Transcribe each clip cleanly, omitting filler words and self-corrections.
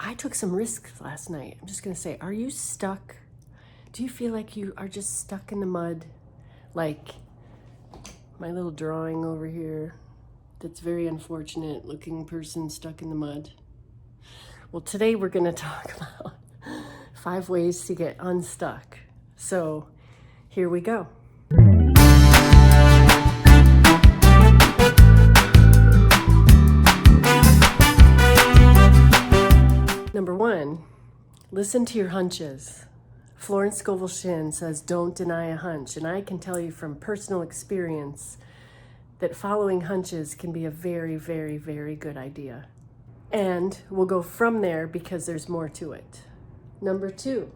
I took some risks last night. I'm just going to say, are you stuck? Do you feel like you are just stuck in the mud? Like my little drawing over here, that's very unfortunate looking person stuck in the mud. Well, today we're going to talk about 5 ways to get unstuck. So here we go. Number 1, listen to your hunches. Florence Scovel Shinn says, don't deny a hunch. And I can tell you from personal experience that following hunches can be a very, very, very good idea. And we'll go from there because there's more to it. Number 2,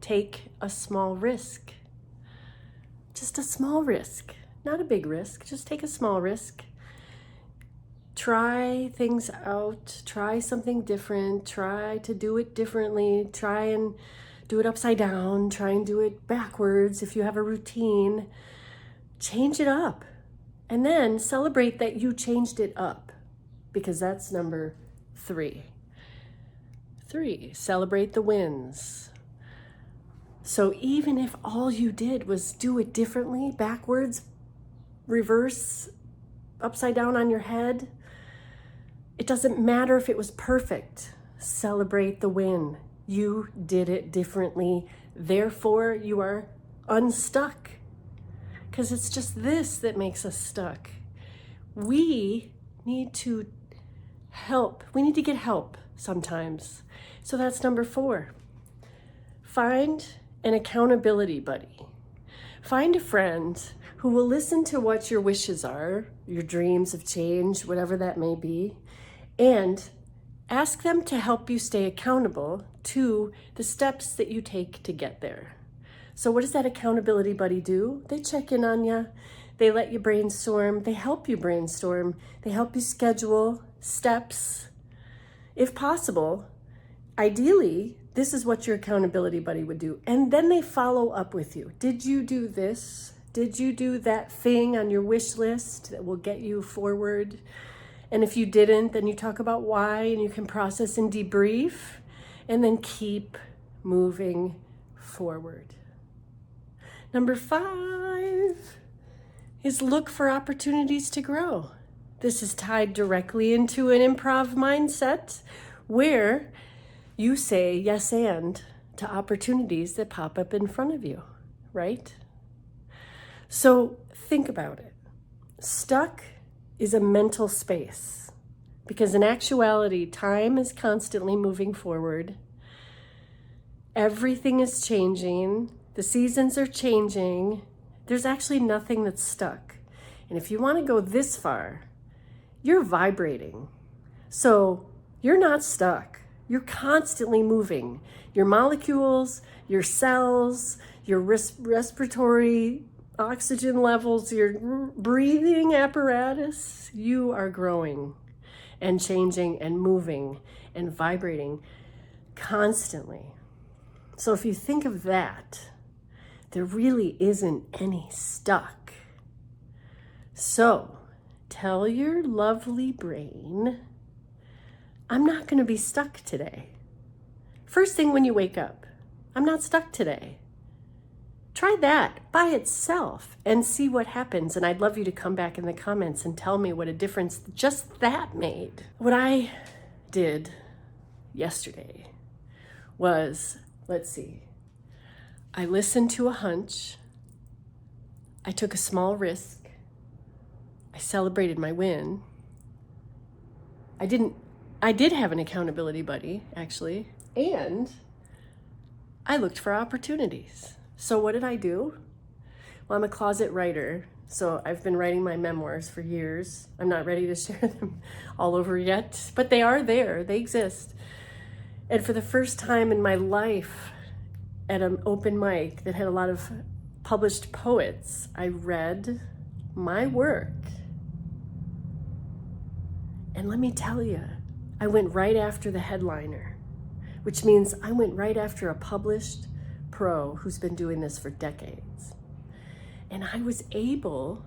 take a small risk. Just a small risk, not a big risk, just take a small risk. Try things out, try something different, try to do it differently, try and do it upside down, try and do it backwards if you have a routine. Change it up and then celebrate that you changed it up, because that's number 3. 3, celebrate the wins. So even if all you did was do it differently, backwards, reverse, upside down on your head, it doesn't matter if it was perfect. Celebrate the win. You did it differently. Therefore, you are unstuck. Because it's just this that makes us stuck. We need to help. We need to get help sometimes. So that's number 4. Find an accountability buddy. Find a friend who will listen to what your wishes are, your dreams of change, whatever that may be, and ask them to help you stay accountable to the steps that you take to get there. So what does that accountability buddy do? They check in on you. They let you brainstorm. They help you brainstorm. They help you schedule steps. If possible, ideally, this is what your accountability buddy would do. And then they follow up with you. Did you do this? Did you do that thing on your wish list that will get you forward? And if you didn't, then you talk about why, and you can process and debrief, and then keep moving forward. Number 5 is look for opportunities to grow. This is tied directly into an improv mindset where you say yes and to opportunities that pop up in front of you, right? So think about it. Stuck is a mental space, because in actuality, time is constantly moving forward. Everything is changing. The seasons are changing. There's actually nothing that's stuck. And if you want to go this far, you're vibrating. So you're not stuck. You're constantly moving. Your molecules, your cells, your respiratory oxygen levels, your breathing apparatus, you are growing and changing and moving and vibrating constantly. So if you think of that, there really isn't any stuck. So tell your lovely brain, I'm not going to be stuck today. First thing when you wake up, I'm not stuck today. Try that by itself and see what happens. And I'd love you to come back in the comments and tell me what a difference just that made. What I did yesterday was, I listened to a hunch. I took a small risk. I celebrated my win. I did have an accountability buddy, actually, and I looked for opportunities. So what did I do? Well, I'm a closet writer, so I've been writing my memoirs for years. I'm not ready to share them all over yet, but they are there, they exist. And for the first time in my life, at an open mic that had a lot of published poets, I read my work. And let me tell you, I went right after the headliner, which means I went right after a published pro who's been doing this for decades. And I was able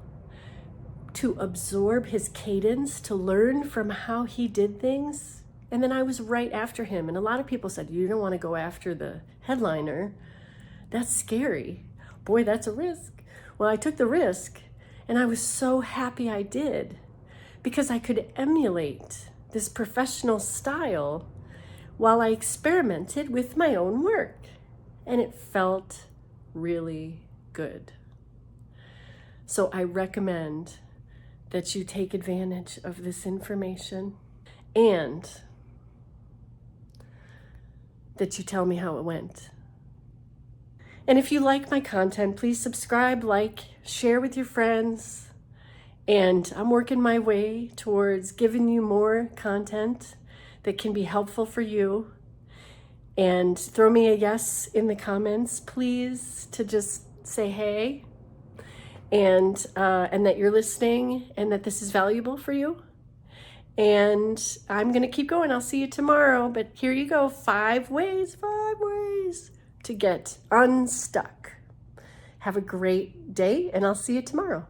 to absorb his cadence, to learn from how he did things And then I was right after him. And a lot of people said, you don't want to go after the headliner. That's scary. Boy, that's a risk. Well, I took the risk, and I was so happy I did, because I could emulate this professional style while I experimented with my own work. And it felt really good. So I recommend that you take advantage of this information and that you tell me how it went. And if you like my content, please subscribe, like, share with your friends. And I'm working my way towards giving you more content that can be helpful for you. And throw me a yes in the comments, please, to just say hey, and that you're listening and that this is valuable for you. And I'm going to keep going. I'll see you tomorrow. But here you go. 5 ways to get unstuck. Have a great day, and I'll see you tomorrow.